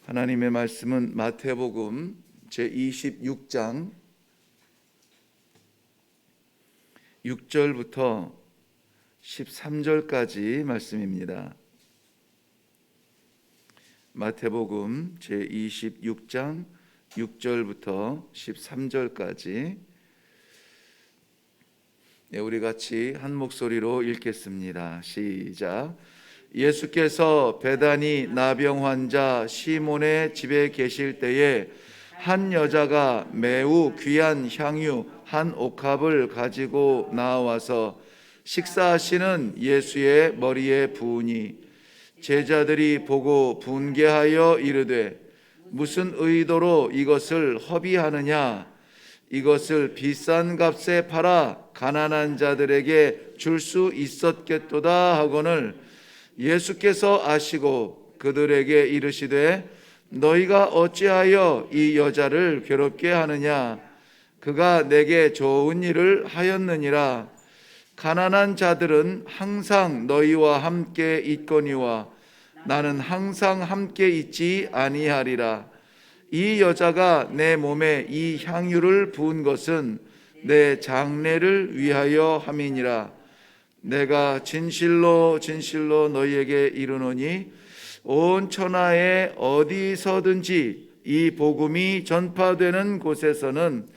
하나님의 말씀은 마태복음 제26장 6절부터 13절까지 말씀입니다. 마태복음 제26장 6절부터 13절까지 우리 같이 한 목소리로 읽겠습니다. 시작. 예수께서 베다니 나병 환자 시몬의 집에 계실 때에 한 여자가 매우 귀한 향유 한 옥합을 가지고 나와서 식사하시는 예수의 머리에 부으니 제자들이 보고 분개하여 이르되 무슨 의도로 이것을 허비하느냐? 이것을 비싼 값에 팔아 가난한 자들에게 줄 수 있었겠도다 하거늘 예수께서 아시고 그들에게 이르시되 너희가 어찌하여 이 여자를 괴롭게 하느냐? 그가 내게 좋은 일을 하였느니라. 가난한 자들은 항상 너희와 함께 있거니와 나는 항상 함께 있지 아니하리라. 이 여자가 내 몸에 이 향유를 부은 것은 내 장례를 위하여 함이니라. 내가 진실로 진실로 너희에게 이르노니 온 천하에 어디서든지 이 복음이 전파되는 곳에서는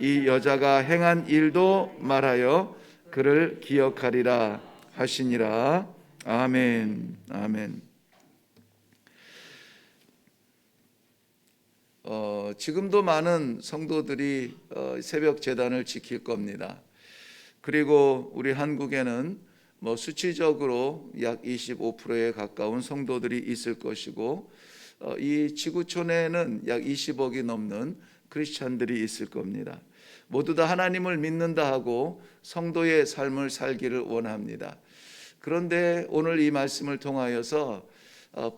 이 여자가 행한 일도 말하여 그를 기억하리라 하시니라. 아멘. 아멘. 지금도 많은 성도들이 새벽 제단을 지킬 겁니다. 그리고 우리 한국에는 수치적으로 약 25%에 가까운 성도들이 있을 것이고 이 지구촌에는 약 20억이 넘는 크리스찬들이 있을 겁니다. 모두 다 하나님을 믿는다 하고 성도의 삶을 살기를 원합니다. 그런데 오늘 이 말씀을 통하여서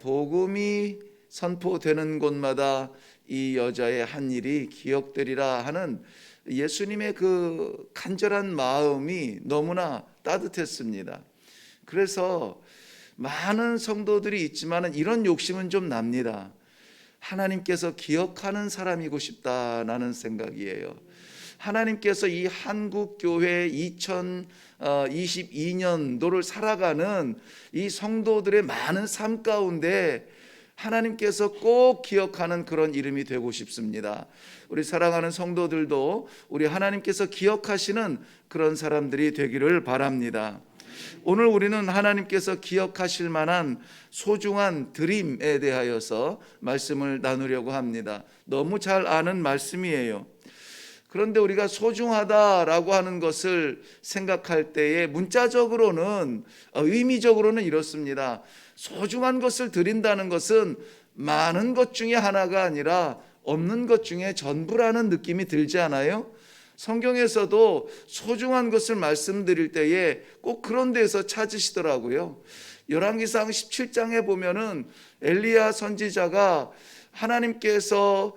복음이 선포되는 곳마다 이 여자의 한 일이 기억되리라 하는 예수님의 그 간절한 마음이 너무나 따뜻했습니다. 그래서 많은 성도들이 있지만 이런 욕심은 좀 납니다. 하나님께서 기억하는 사람이고 싶다라는 생각이에요. 하나님께서 이 한국교회 2022년도를 살아가는 이 성도들의 많은 삶 가운데 하나님께서 꼭 기억하는 그런 이름이 되고 싶습니다. 우리 사랑하는 성도들도 우리 하나님께서 기억하시는 그런 사람들이 되기를 바랍니다. 오늘 우리는 하나님께서 기억하실 만한 소중한 드림에 대하여서 말씀을 나누려고 합니다. 너무 잘 아는 말씀이에요. 그런데 우리가 소중하다라고 하는 것을 생각할 때에 문자적으로는 의미적으로는 이렇습니다. 소중한 것을 드린다는 것은 많은 것 중에 하나가 아니라 없는 것 중에 전부라는 느낌이 들지 않아요? 성경에서도 소중한 것을 말씀드릴 때에 꼭 그런 데서 찾으시더라고요. 열왕기상 17장에 보면은 엘리야 선지자가 하나님께서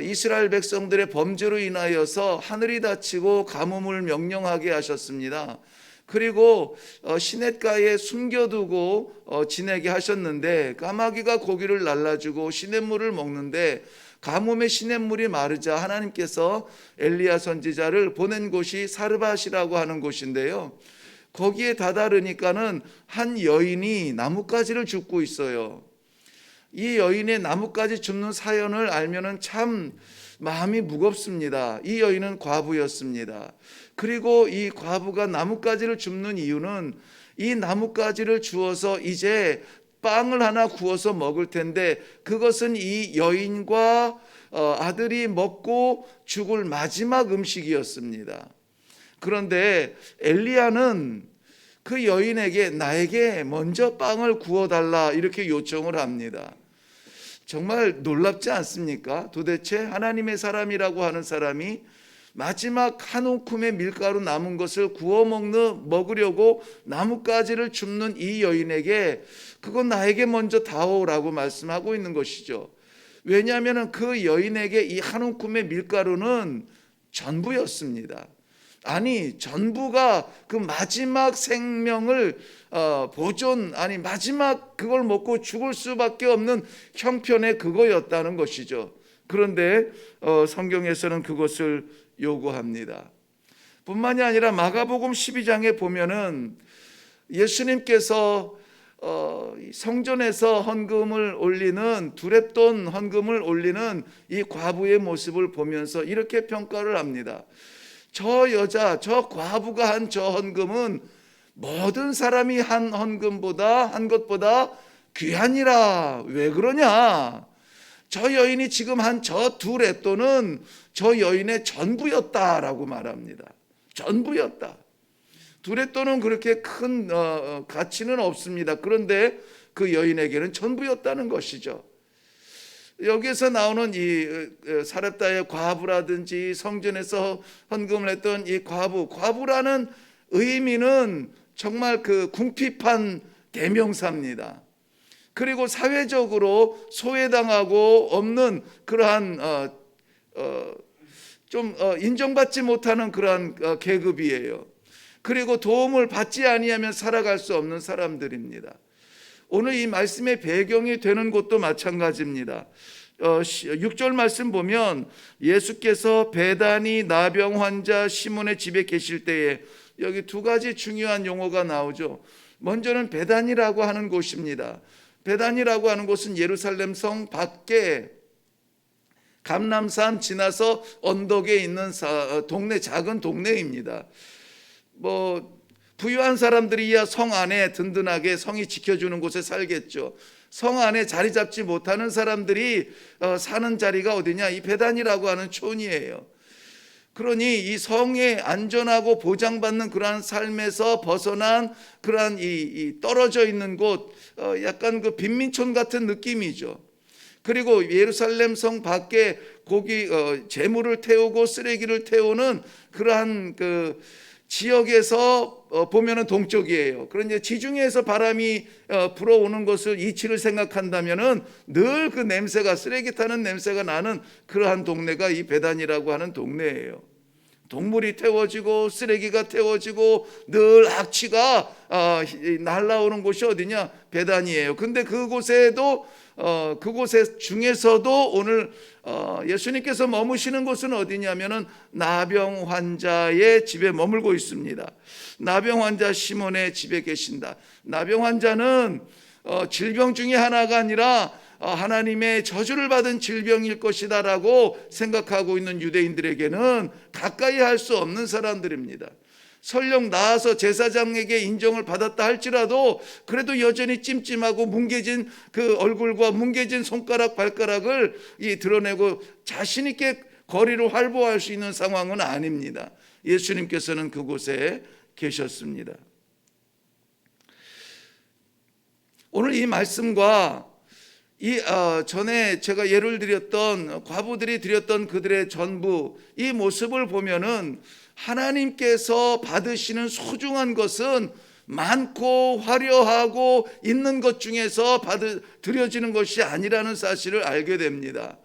이스라엘 백성들의 범죄로 인하여서 하늘이 닫히고 가뭄을 명령하게 하셨습니다. 그리고 시냇가에 숨겨두고 지내게 하셨는데 까마귀가 고기를 날라주고 시냇물을 먹는데 가뭄에 시냇물이 마르자 하나님께서 엘리야 선지자를 보낸 곳이 사르밧이라고 하는 곳인데요. 거기에 다다르니까는 한 여인이 나뭇가지를 줍고 있어요. 이 여인의 나뭇가지 줍는 사연을 알면은 참 마음이 무겁습니다. 이 여인은 과부였습니다. 그리고 이 과부가 나뭇가지를 줍는 이유는 이 나뭇가지를 주어서 이제 빵을 하나 구워서 먹을 텐데 그것은 이 여인과 아들이 먹고 죽을 마지막 음식이었습니다. 그런데 엘리야는 그 여인에게 나에게 먼저 빵을 구워달라 이렇게 요청을 합니다. 정말 놀랍지 않습니까? 도대체 하나님의 사람이라고 하는 사람이 마지막 한 움큼의 밀가루 남은 것을 구워 먹으려고 나뭇가지를 줍는 이 여인에게 그건 나에게 먼저 다오라고 말씀하고 있는 것이죠. 왜냐하면 그 여인에게 이 한 움큼의 밀가루는 전부였습니다. 아니, 전부가 그 마지막 생명을 마지막 그걸 먹고 죽을 수밖에 없는 형편의 그거였다는 것이죠. 그런데 성경에서는 그것을 요구합니다. 뿐만이 아니라 마가복음 12장에 보면은 예수님께서 성전에서 헌금을 올리는, 두렙돈 헌금을 올리는 이 과부의 모습을 보면서 이렇게 평가를 합니다. 저 여자, 저 과부가 한 저 헌금은 모든 사람이 한 헌금보다, 한 것보다 귀하니라. 왜 그러냐? 저 여인이 지금 한 저 두 렙돈은 저 여인의 전부였다라고 말합니다. 전부였다. 두 렙돈은 그렇게 큰 가치는 없습니다. 그런데 그 여인에게는 전부였다는 것이죠. 여기에서 나오는 이 사렙다의 과부라든지 성전에서 헌금을 했던 이 과부라는 의미는 정말 그 궁핍한 대명사입니다. 그리고 사회적으로 소외당하고 없는 그러한 좀 인정받지 못하는 그러한 계급이에요. 그리고 도움을 받지 아니하면 살아갈 수 없는 사람들입니다. 오늘 이 말씀의 배경이 되는 것도 마찬가지입니다. 6절 말씀 보면 예수께서 베다니 나병 환자 시몬의 집에 계실 때에, 여기 두 가지 중요한 용어가 나오죠. 먼저는 베다니라고 하는 곳입니다. 베다니라고 하는 곳은 예루살렘 성 밖에 감람산 지나서 언덕에 있는 동네, 작은 동네입니다. 부유한 사람들이야 성 안에 든든하게 성이 지켜주는 곳에 살겠죠. 성 안에 자리 잡지 못하는 사람들이 사는 자리가 어디냐? 이 베단이라고 하는 촌이에요. 그러니 이 성에 안전하고 보장받는 그러한 삶에서 벗어난 그러한 이 떨어져 있는 곳, 약간 그 빈민촌 같은 느낌이죠. 그리고 예루살렘 성 밖에 재물을 태우고 쓰레기를 태우는 그러한 그 지역에서 보면은 동쪽이에요. 그런데 지중해에서 바람이 불어오는 것을 이치를 생각한다면은 늘 그 냄새가, 쓰레기 타는 냄새가 나는 그러한 동네가 이 베단이라고 하는 동네예요. 동물이 태워지고 쓰레기가 태워지고 늘 악취가 날라오는 곳이 어디냐? 베단이에요. 근데 그곳에 중에서도 오늘 예수님께서 머무시는 곳은 어디냐면은 나병 환자의 집에 머물고 있습니다. 나병 환자 시몬의 집에 계신다. 나병 환자는 질병 중에 하나가 아니라 하나님의 저주를 받은 질병일 것이다라고 생각하고 있는 유대인들에게는 가까이 할 수 없는 사람들입니다. 설령 나아서 제사장에게 인정을 받았다 할지라도 그래도 여전히 찜찜하고 뭉개진 그 얼굴과 뭉개진 손가락 발가락을 드러내고 자신 있게 거리로 활보할 수 있는 상황은 아닙니다. 예수님께서는 그곳에 계셨습니다. 오늘 이 말씀과 전에 제가 예를 드렸던 과부들이 드렸던 그들의 전부, 이 모습을 보면은 하나님께서 받으시는 소중한 것은 많고 화려하고 있는 것 중에서 드려지는 것이 아니라는 사실을 알게 됩니다.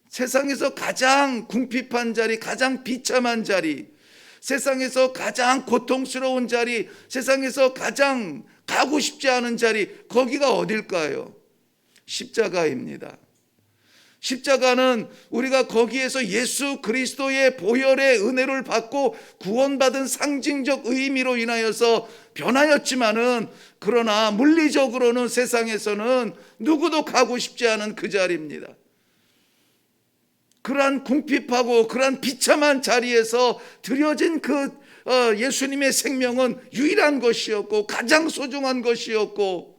세상에서 가장 궁핍한 자리, 가장 비참한 자리, 세상에서 가장 고통스러운 자리, 세상에서 가장 가고 싶지 않은 자리, 거기가 어딜까요? 십자가입니다. 십자가는 우리가 거기에서 예수 그리스도의 보혈의 은혜를 받고 구원받은 상징적 의미로 인하여서 변하였지만은, 그러나 물리적으로는 세상에서는 누구도 가고 싶지 않은 그 자리입니다. 그러한 궁핍하고 그러한 비참한 자리에서 드려진 그 예수님의 생명은 유일한 것이었고 가장 소중한 것이었고,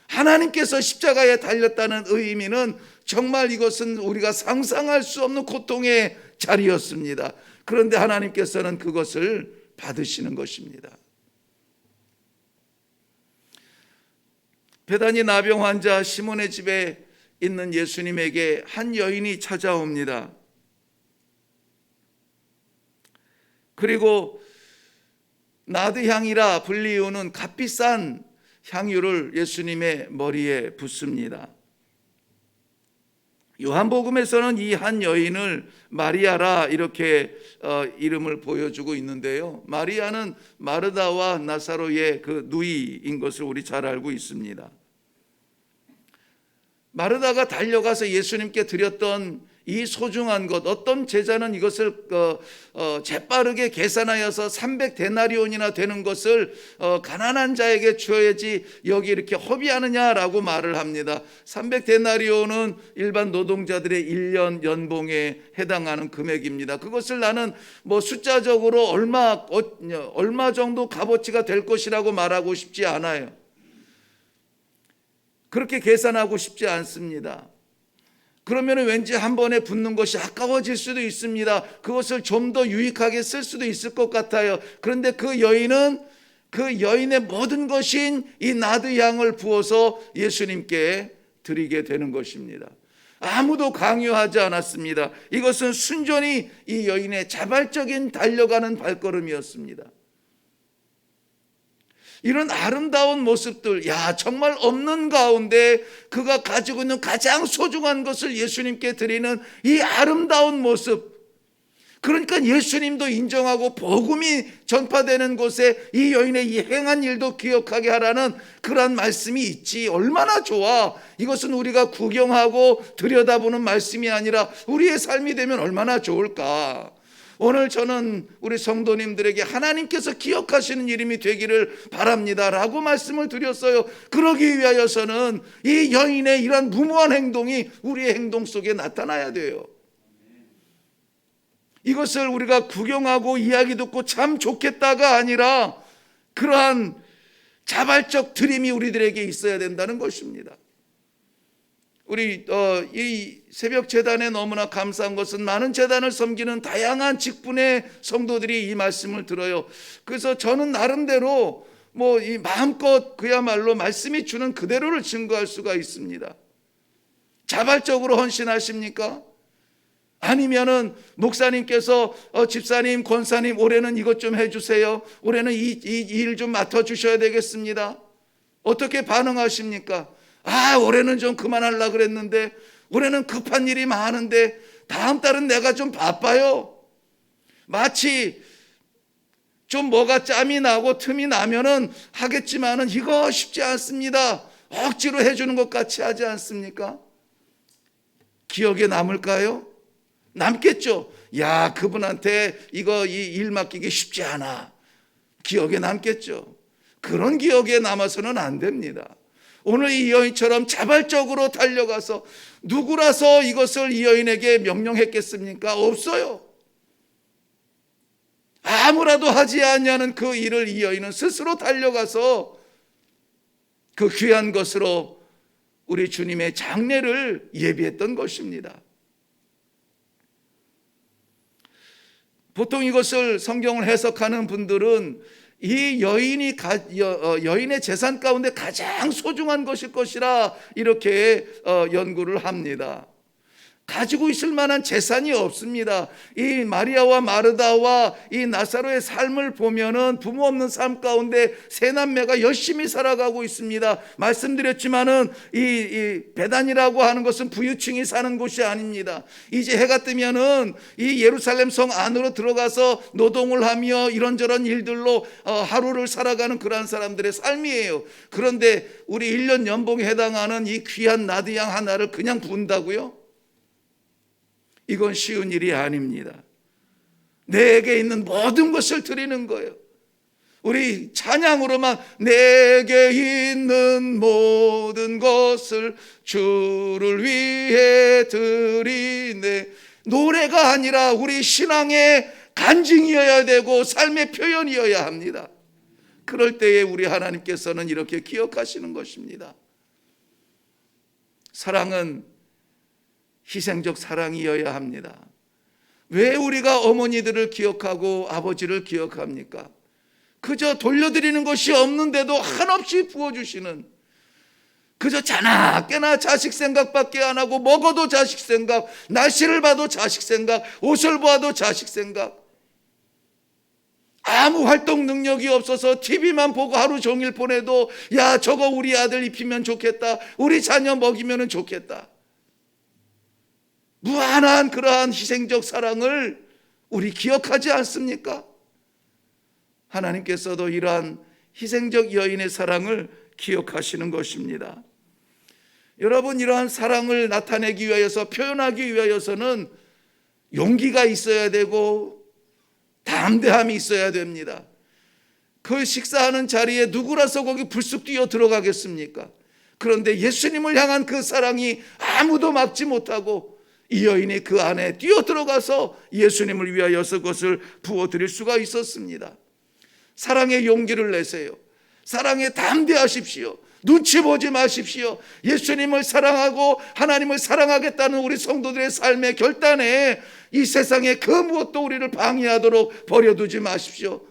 하나님께서 십자가에 달렸다는 의미는 정말 이것은 우리가 상상할 수 없는 고통의 자리였습니다. 그런데 하나님께서는 그것을 받으시는 것입니다. 베다니 나병 환자 시몬의 집에 있는 예수님에게 한 여인이 찾아옵니다. 그리고 나드향이라 불리우는 값비싼 향유를 예수님의 머리에 붓습니다. 요한복음에서는 이 한 여인을 마리아라 이렇게 이름을 보여주고 있는데요. 마리아는 마르다와 나사로의 그 누이인 것을 우리 잘 알고 있습니다. 마르다가 달려가서 예수님께 드렸던 이 소중한 것, 어떤 제자는 이것을 재빠르게 계산하여서 300데나리온이나 되는 것을 가난한 자에게 주어야지 여기 이렇게 허비하느냐라고 말을 합니다. 300데나리온은 일반 노동자들의 1년 연봉에 해당하는 금액입니다. 그것을 나는 뭐 숫자적으로 얼마 정도 값어치가 될 것이라고 말하고 싶지 않아요. 그렇게 계산하고 싶지 않습니다. 그러면 왠지 한 번에 붓는 것이 아까워질 수도 있습니다. 그것을 좀 더 유익하게 쓸 수도 있을 것 같아요. 그런데 그 여인은 그 여인의 모든 것인 이 나드 향을 부어서 예수님께 드리게 되는 것입니다. 아무도 강요하지 않았습니다. 이것은 순전히 이 여인의 자발적인 달려가는 발걸음이었습니다. 이런 아름다운 모습들, 정말 없는 가운데 그가 가지고 있는 가장 소중한 것을 예수님께 드리는 이 아름다운 모습, 그러니까 예수님도 인정하고 복음이 전파되는 곳에 이 여인의 이 행한 일도 기억하게 하라는 그러한 말씀이 있지. 얼마나 좋아. 이것은 우리가 구경하고 들여다보는 말씀이 아니라 우리의 삶이 되면 얼마나 좋을까. 오늘 저는 우리 성도님들에게 하나님께서 기억하시는 이름이 되기를 바랍니다 라고 말씀을 드렸어요. 그러기 위하여서는 이 여인의 이런 무모한 행동이 우리의 행동 속에 나타나야 돼요. 이것을 우리가 구경하고 이야기 듣고 참 좋겠다가 아니라 그러한 자발적 드림이 우리들에게 있어야 된다는 것입니다. 우리 이 새벽 재단에 너무나 감사한 것은 많은 재단을 섬기는 다양한 직분의 성도들이 이 말씀을 들어요. 그래서 저는 나름대로 이 마음껏 그야말로 말씀이 주는 그대로를 증거할 수가 있습니다. 자발적으로 헌신하십니까? 아니면은 목사님께서 집사님, 권사님 올해는 이것 좀 해주세요. 올해는 이 일 좀 맡아주셔야 되겠습니다. 어떻게 반응하십니까? 올해는 좀 그만하려고 그랬는데, 올해는 급한 일이 많은데, 다음 달은 내가 좀 바빠요. 마치 좀 뭐가 짬이 나고 틈이 나면은 하겠지만은 이거 쉽지 않습니다. 억지로 해주는 것 같이 하지 않습니까? 기억에 남을까요? 남겠죠. 그분한테 이 일 맡기기 쉽지 않아. 기억에 남겠죠. 그런 기억에 남아서는 안 됩니다. 오늘 이 여인처럼 자발적으로 달려가서 누구라서 이것을 이 여인에게 명령했겠습니까? 없어요. 아무라도 하지 않냐는 그 일을 이 여인은 스스로 달려가서 그 귀한 것으로 우리 주님의 장례를 예비했던 것입니다. 보통 이것을 성경을 해석하는 분들은 이 여인의 재산 가운데 가장 소중한 것일 것이라 이렇게 연구를 합니다. 가지고 있을 만한 재산이 없습니다. 이 마리아와 마르다와 이 나사로의 삶을 보면은 부모 없는 삶 가운데 세 남매가 열심히 살아가고 있습니다. 말씀드렸지만은 이 베단이라고 하는 것은 부유층이 사는 곳이 아닙니다. 이제 해가 뜨면은 이 예루살렘 성 안으로 들어가서 노동을 하며 이런저런 일들로 하루를 살아가는 그러한 사람들의 삶이에요. 그런데 우리 1년 연봉에 해당하는 이 귀한 나드양 하나를 그냥 분다고요? 이건 쉬운 일이 아닙니다. 내게 있는 모든 것을 드리는 거예요. 우리 찬양으로만 내게 있는 모든 것을 주를 위해 드리네, 노래가 아니라 우리 신앙의 간증이어야 되고 삶의 표현이어야 합니다. 그럴 때에 우리 하나님께서는 이렇게 기억하시는 것입니다. 사랑은 희생적 사랑이어야 합니다. 왜 우리가 어머니들을 기억하고 아버지를 기억합니까? 그저 돌려드리는 것이 없는데도 한없이 부어주시는, 그저 자나깨나 자식 생각밖에 안 하고 먹어도 자식 생각, 날씨를 봐도 자식 생각, 옷을 봐도 자식 생각, 아무 활동 능력이 없어서 TV만 보고 하루 종일 보내도 저거 우리 아들 입히면 좋겠다, 우리 자녀 먹이면 좋겠다. 무한한 그러한 희생적 사랑을 우리 기억하지 않습니까? 하나님께서도 이러한 희생적 여인의 사랑을 기억하시는 것입니다. 여러분, 이러한 사랑을 나타내기 위하여서, 표현하기 위하여서는 용기가 있어야 되고 담대함이 있어야 됩니다. 그 식사하는 자리에 누구라서 거기 불쑥 뛰어 들어가겠습니까? 그런데 예수님을 향한 그 사랑이 아무도 막지 못하고 이 여인이 그 안에 뛰어 들어가서 예수님을 위하여서 그것을 부어드릴 수가 있었습니다. 사랑의 용기를 내세요. 사랑에 담대하십시오. 눈치 보지 마십시오. 예수님을 사랑하고 하나님을 사랑하겠다는 우리 성도들의 삶의 결단에 이 세상에 그 무엇도 우리를 방해하도록 버려두지 마십시오.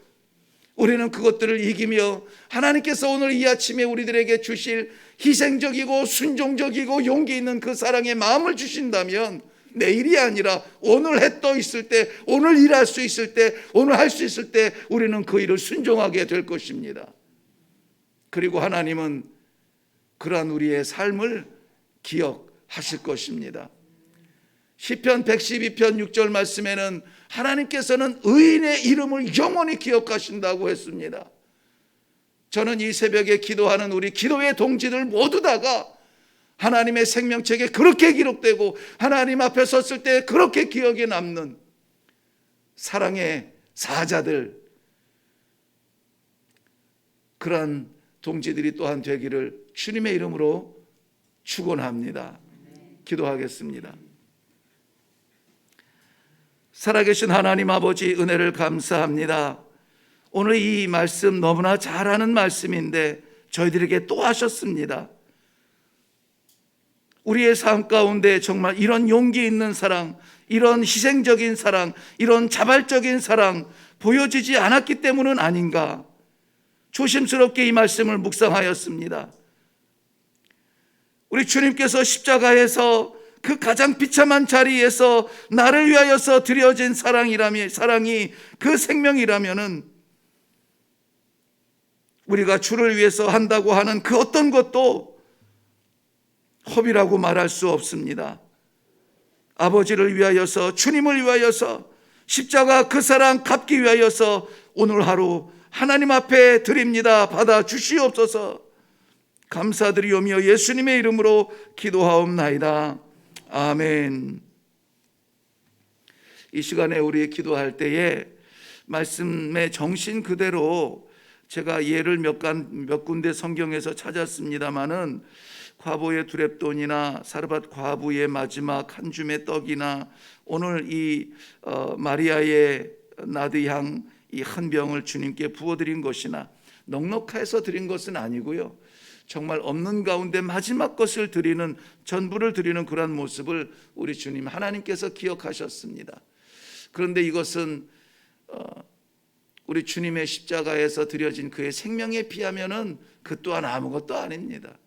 우리는 그것들을 이기며 하나님께서 오늘 이 아침에 우리들에게 주실 희생적이고 순종적이고 용기 있는 그 사랑의 마음을 주신다면 내일이 아니라 오늘 해 떠 있을 때, 오늘 일할 수 있을 때, 오늘 할 수 있을 때 우리는 그 일을 순종하게 될 것입니다. 그리고 하나님은 그러한 우리의 삶을 기억하실 것입니다. 시편 112편 6절 말씀에는 하나님께서는 의인의 이름을 영원히 기억하신다고 했습니다. 저는 이 새벽에 기도하는 우리 기도의 동지들 모두 다가 하나님의 생명책에 그렇게 기록되고 하나님 앞에 섰을 때 그렇게 기억에 남는 사랑의 사자들, 그러한 동지들이 또한 되기를 주님의 이름으로 축원합니다. 기도하겠습니다. 살아계신 하나님 아버지, 은혜를 감사합니다. 오늘 이 말씀 너무나 잘 아는 말씀인데 저희들에게 또 하셨습니다. 우리의 삶 가운데 정말 이런 용기 있는 사랑, 이런 희생적인 사랑, 이런 자발적인 사랑 보여지지 않았기 때문은 아닌가, 조심스럽게 이 말씀을 묵상하였습니다. 우리 주님께서 십자가에서 그 가장 비참한 자리에서 나를 위하여서 드려진 사랑이 그 생명이라면은 우리가 주를 위해서 한다고 하는 그 어떤 것도 허비라고 말할 수 없습니다. 아버지를 위하여서, 주님을 위하여서, 십자가 그 사랑 갚기 위하여서 오늘 하루 하나님 앞에 드립니다. 받아 주시옵소서. 감사드리오며 예수님의 이름으로 기도하옵나이다. 아멘. 이 시간에 우리 기도할 때에 말씀의 정신 그대로 제가 예를 몇 군데 성경에서 찾았습니다마는 과부의 두렙돈이나 사르밧 과부의 마지막 한 줌의 떡이나 오늘 이 마리아의 나드향 이 한 병을 주님께 부어드린 것이나 넉넉해서 드린 것은 아니고요, 정말 없는 가운데 마지막 것을 드리는, 전부를 드리는 그런 모습을 우리 주님 하나님께서 기억하셨습니다. 그런데 이것은 우리 주님의 십자가에서 드려진 그의 생명에 비하면은 그 또한 아무것도 아닙니다.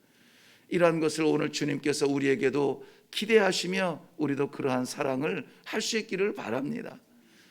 이러한 것을 오늘 주님께서 우리에게도 기대하시며 우리도 그러한 사랑을 할 수 있기를 바랍니다.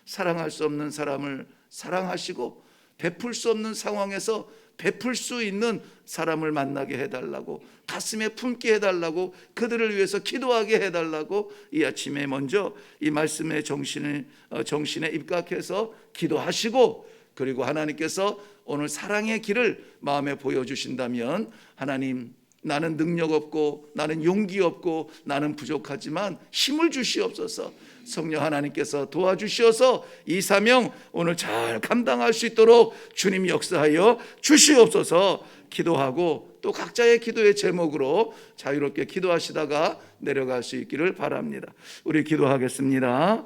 사랑할 수 없는 사람을 사랑하시고 베풀 수 없는 상황에서 베풀 수 있는 사람을 만나게 해달라고, 가슴에 품게 해달라고, 그들을 위해서 기도하게 해달라고 이 아침에 먼저 이 말씀의 정신에 입각해서 기도하시고, 그리고 하나님께서 오늘 사랑의 길을 마음에 보여주신다면, 하나님, 나는 능력 없고 나는 용기 없고 나는 부족하지만 힘을 주시옵소서. 성령 하나님께서 도와주시어서 이 사명 오늘 잘 감당할 수 있도록 주님 역사하여 주시옵소서. 기도하고 또 각자의 기도의 제목으로 자유롭게 기도하시다가 내려갈 수 있기를 바랍니다. 우리 기도하겠습니다.